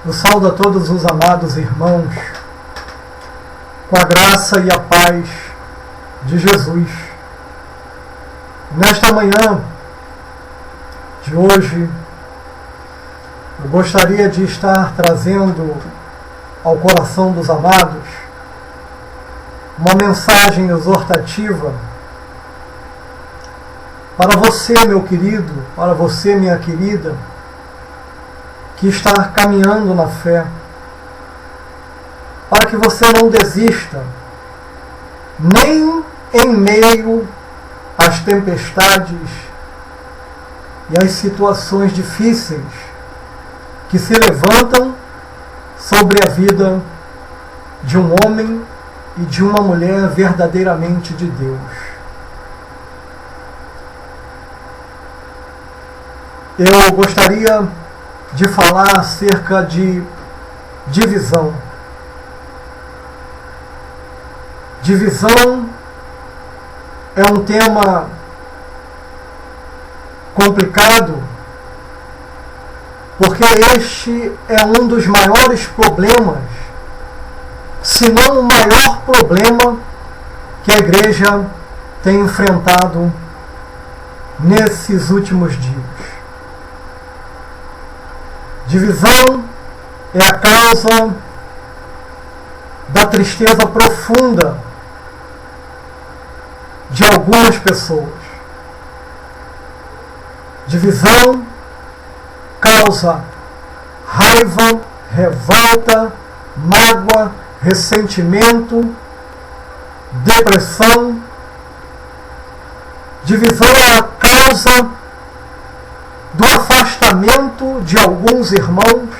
Eu saúdo a todos os amados irmãos com a graça e a paz de Jesus. Nesta manhã de hoje, eu gostaria de estar trazendo ao coração dos amados uma mensagem exortativa para você, meu querido, para você, minha querida, que está caminhando na fé, para que você não desista, nem em meio às tempestades e às situações difíceis que se levantam sobre a vida de um homem e de uma mulher verdadeiramente de Deus. Eu gostaria de falar acerca de divisão. Divisão é um tema complicado, porque este é um dos maiores problemas, se não o maior problema que a igreja tem enfrentado nesses últimos dias. Divisão é a causa da tristeza profunda de algumas pessoas. Divisão causa raiva, revolta, mágoa, ressentimento, depressão. Divisão é a causa do afastamento de alguns irmãos.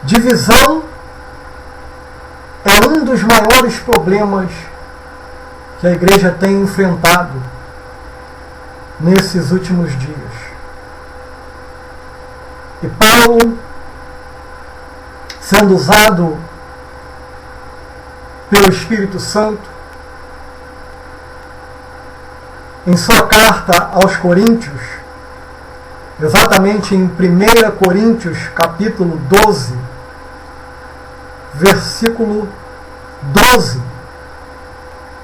Divisão é um dos maiores problemas que a igreja tem enfrentado nesses últimos dias. E Paulo, sendo usado pelo Espírito Santo, em sua carta aos Coríntios, exatamente em 1 Coríntios, capítulo 12, versículo 12,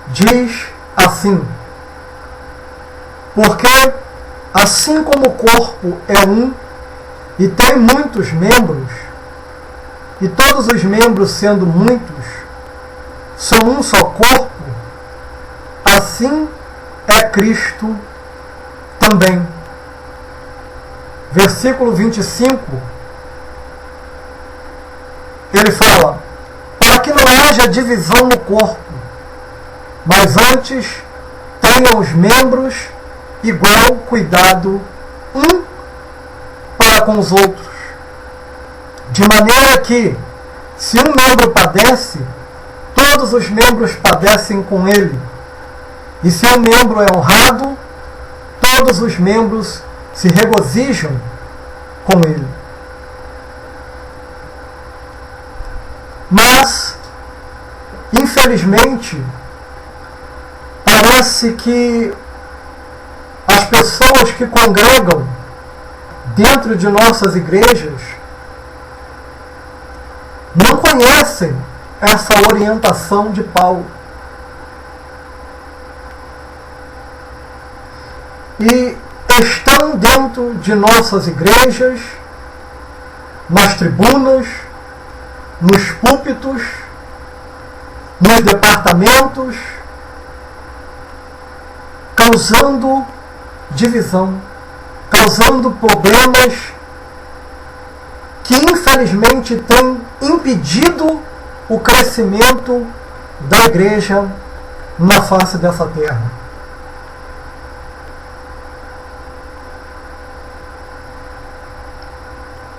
diz assim: porque assim como o corpo é um e tem muitos membros, e todos os membros, sendo muitos, são um só corpo, assim é Cristo também. Versículo 25, ele fala: para que não haja divisão no corpo, mas antes tenham os membros igual cuidado um para com os outros, de maneira que, se um membro padece, todos os membros padecem com ele. E se um membro é honrado, todos os membros se regozijam com ele. Mas, infelizmente, parece que as pessoas que congregam dentro de nossas igrejas não conhecem essa orientação de Paulo. E estão dentro de nossas igrejas, nas tribunas, nos púlpitos, nos departamentos, causando divisão, causando problemas que infelizmente têm impedido o crescimento da igreja na face dessa terra.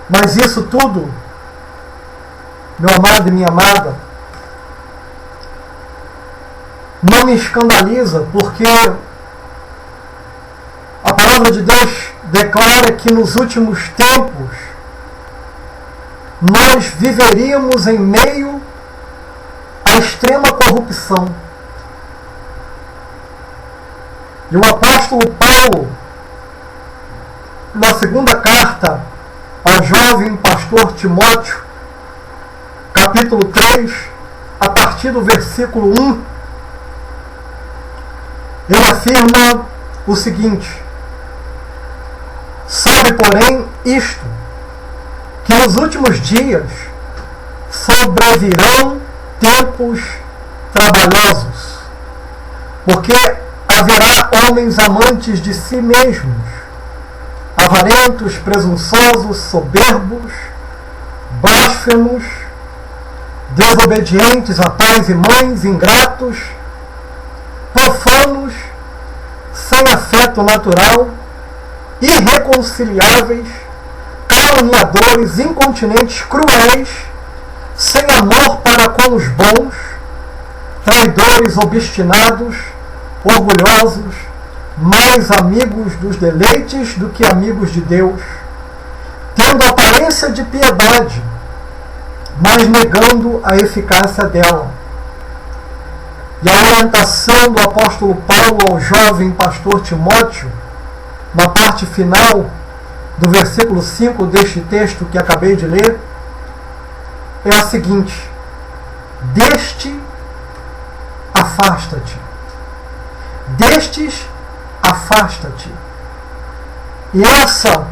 Mas isso tudo, meu amado e minha amada, não me escandaliza, porque a palavra de Deus declara que nos últimos tempos nós viveríamos em meio à extrema corrupção. E o apóstolo Paulo, na segunda carta ao jovem pastor Timóteo, capítulo 3, a partir do versículo 1, ele afirma o seguinte: sabe, porém, isto, que nos últimos dias sobrevirão tempos trabalhosos, porque haverá homens amantes de si mesmos, avarentos, presunçosos, soberbos, blasfemos, desobedientes a pais e mães, ingratos, profanos, sem afeto natural, irreconciliáveis, caluniadores, incontinentes, cruéis, sem amor para com os bons, traidores, obstinados, orgulhosos, mais amigos dos deleites do que amigos de Deus, tendo aparência de piedade, mas negando a eficácia dela. E a orientação do apóstolo Paulo ao jovem pastor Timóteo, na parte final do versículo 5 deste texto que acabei de ler, é a seguinte: deste afasta-te. Destes afasta-te. E essa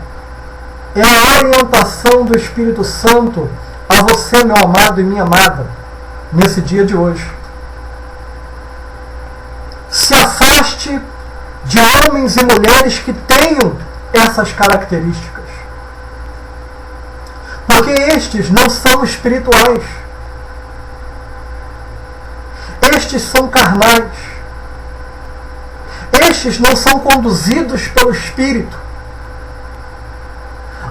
é a orientação do Espírito Santo a você, meu amado e minha amada, nesse dia de hoje. Se afaste de homens e mulheres que tenham essas características, porque estes não são espirituais, estes são carnais, estes não são conduzidos pelo Espírito,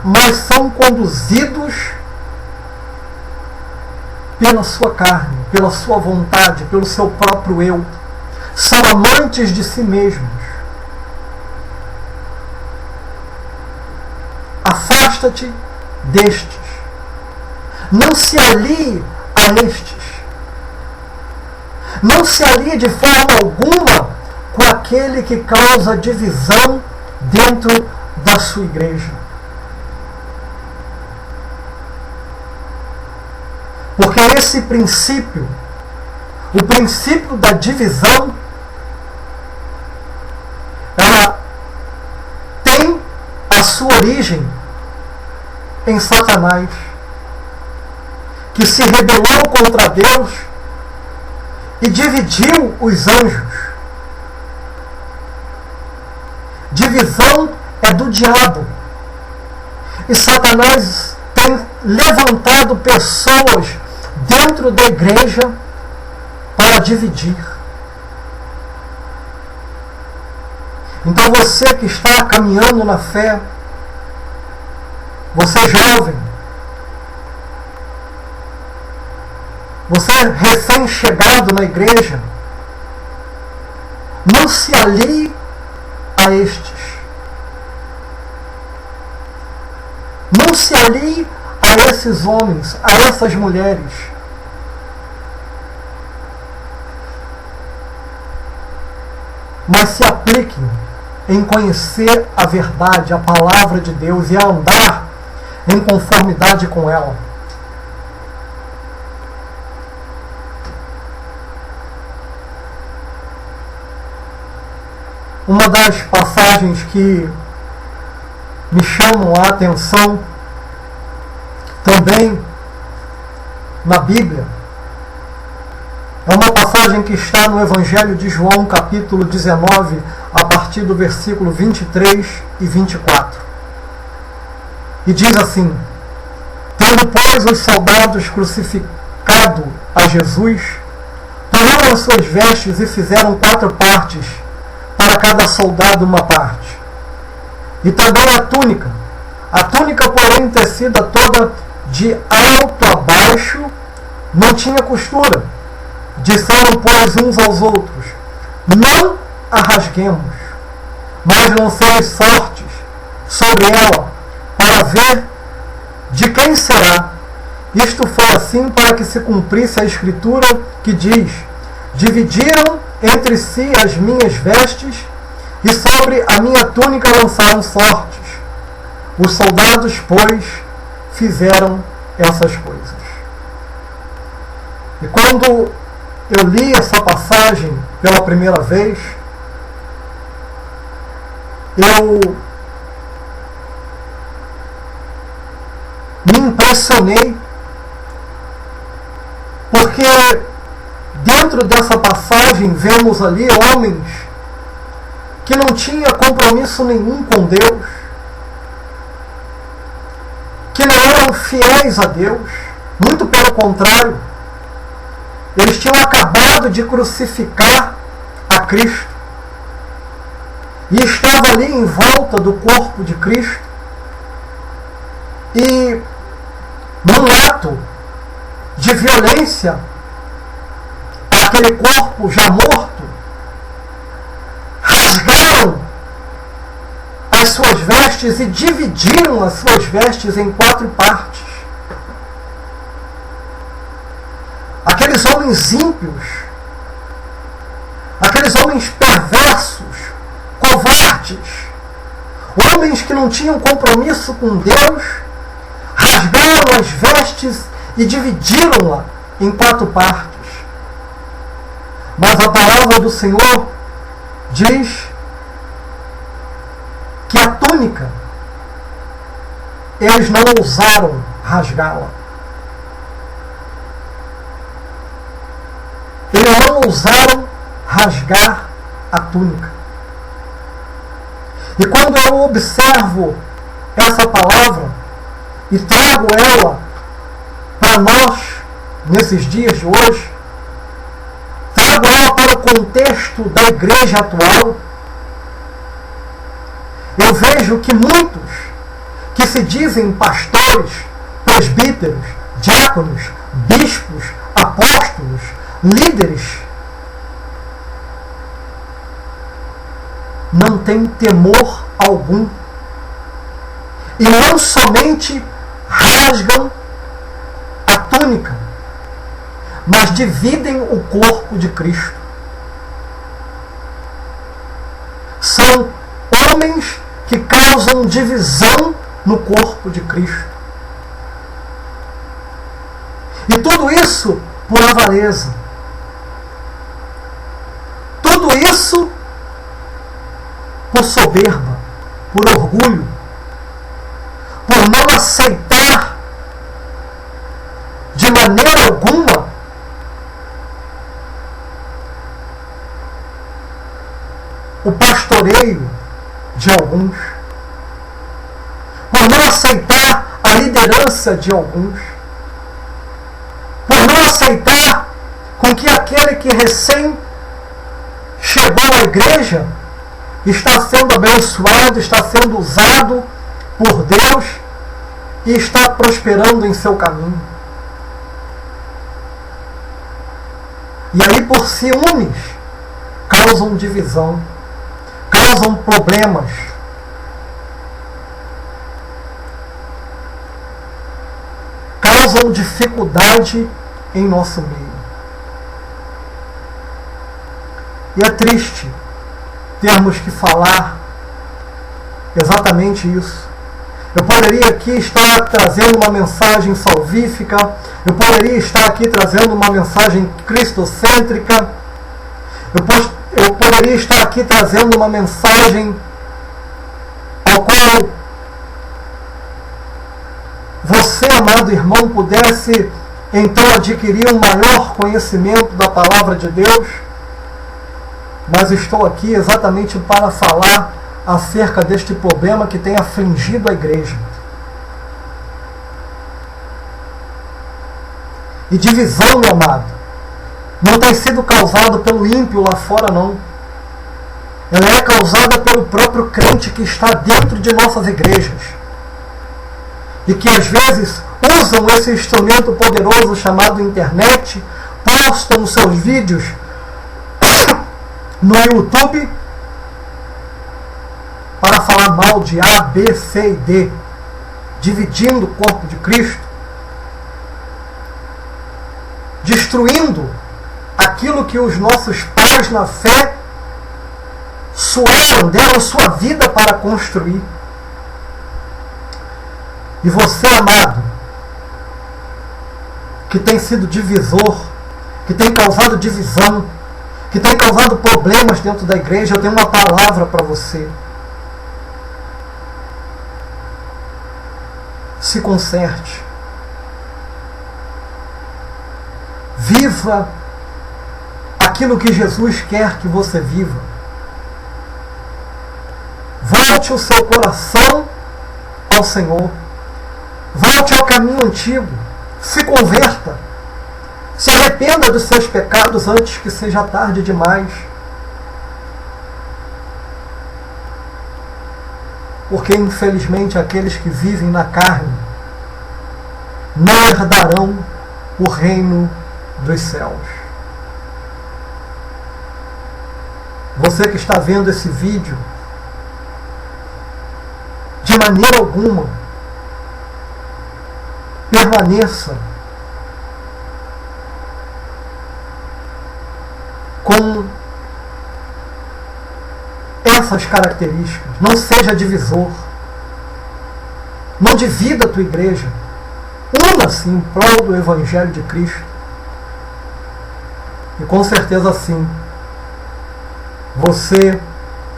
mas são conduzidos pela sua carne, pela sua vontade, pelo seu próprio eu. São amantes de si mesmos. Afasta-te destes. Não se alie a estes. Não se alie de forma alguma com aquele que causa divisão dentro da sua igreja. Porque esse princípio, o princípio da divisão, ela tem a sua origem em Satanás, que se rebelou contra Deus e dividiu os anjos. Divisão é do diabo. E Satanás tem levantado pessoas dentro da igreja para dividir. Então você que está caminhando na fé, você jovem, você recém-chegado na igreja, não se alie a estes. Não se alie a esses homens, a essas mulheres. Mas se apliquem em conhecer a verdade, a palavra de Deus, e a andar em conformidade com ela. Uma das passagens que me chamam a atenção também na Bíblia é uma passagem que está no Evangelho de João, capítulo 19, a partir do versículo 23 e 24. E diz assim: tendo, pois, os soldados crucificado a Jesus, tomaram as suas vestes e fizeram 4 partes, para cada soldado uma parte. E também a túnica, porém, tecida toda de alto a baixo, não tinha costura. Disseram, pois, uns aos outros: não a rasguemos, mas lancemos sortes sobre ela, para ver de quem será. Isto foi assim para que se cumprisse a escritura que diz: dividiram entre si as minhas vestes, e sobre a minha túnica lançaram sortes. Os soldados, pois, fizeram essas coisas. E quando eu li essa passagem pela primeira vez, eu me impressionei, porque dentro dessa passagem vemos ali homens que não tinham compromisso nenhum com Deus, que não eram fiéis a Deus, muito pelo contrário, eles tinham acabado de crucificar a Cristo e estavam ali em volta do corpo de Cristo e, num ato de violência àquele corpo já morto, rasgaram as suas vestes e dividiram as suas vestes em 4 partes. Aqueles homens ímpios, aqueles homens perversos, covardes, homens que não tinham compromisso com Deus, rasgaram as vestes e dividiram-la em 4 partes. Mas a palavra do Senhor diz que a túnica eles não ousaram rasgá-la. Eles não ousaram rasgar a túnica. E quando eu observo essa palavra e trago ela para nós nesses dias de hoje, trago ela para o contexto da igreja atual, eu vejo que muitos que se dizem pastores, presbíteros, diáconos, bispos, apóstolos, líderes, não têm temor algum e não somente rasgam a túnica, mas dividem o corpo de Cristo. São homens que causam divisão no corpo de Cristo. E tudo isso por avareza. Tudo isso por soberba, por orgulho, por não aceitar de maneira alguma o pastoreio de alguns, por não aceitar a liderança de alguns, por não aceitar com que aquele que recém chegou à igreja está sendo abençoado, está sendo usado por Deus e está prosperando em seu caminho. E aí, por ciúmes, causam divisão, causam problemas. Causam dificuldade em nosso meio. E é triste termos que falar exatamente isso. Eu poderia aqui estar trazendo uma mensagem salvífica, eu poderia estar aqui trazendo uma mensagem cristocêntrica, eu poderia estar aqui trazendo uma mensagem ao qual você, amado irmão, pudesse então adquirir um maior conhecimento da palavra de Deus, mas estou aqui exatamente para falar acerca deste problema que tem afligido a igreja. E divisão, meu amado, não tem sido causada pelo ímpio lá fora, não. Ela é causada pelo próprio crente que está dentro de nossas igrejas. E que às vezes usam esse instrumento poderoso chamado internet, postam seus vídeos no YouTube para falar mal de A, B, C e D, dividindo o corpo de Cristo, destruindo aquilo que os nossos pais na fé suaram, deram sua vida para construir. E você, amado, que tem sido divisor, que tem causado divisão, que tem causado problemas dentro da igreja, eu tenho uma palavra para você. Se conserte. Viva aquilo que Jesus quer que você viva. Volte o seu coração ao Senhor. Volte ao caminho antigo. Se converta. Se arrependa dos seus pecados antes que seja tarde demais. Porque, infelizmente, aqueles que vivem na carne não herdarão o reino dos céus. Você que está vendo esse vídeo, de maneira alguma, permaneça com essas características. Não seja divisor. Não divida a tua igreja. Una-se em prol do Evangelho de Cristo. E com certeza sim, você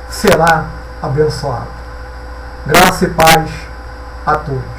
será abençoado. Graça e paz a todos.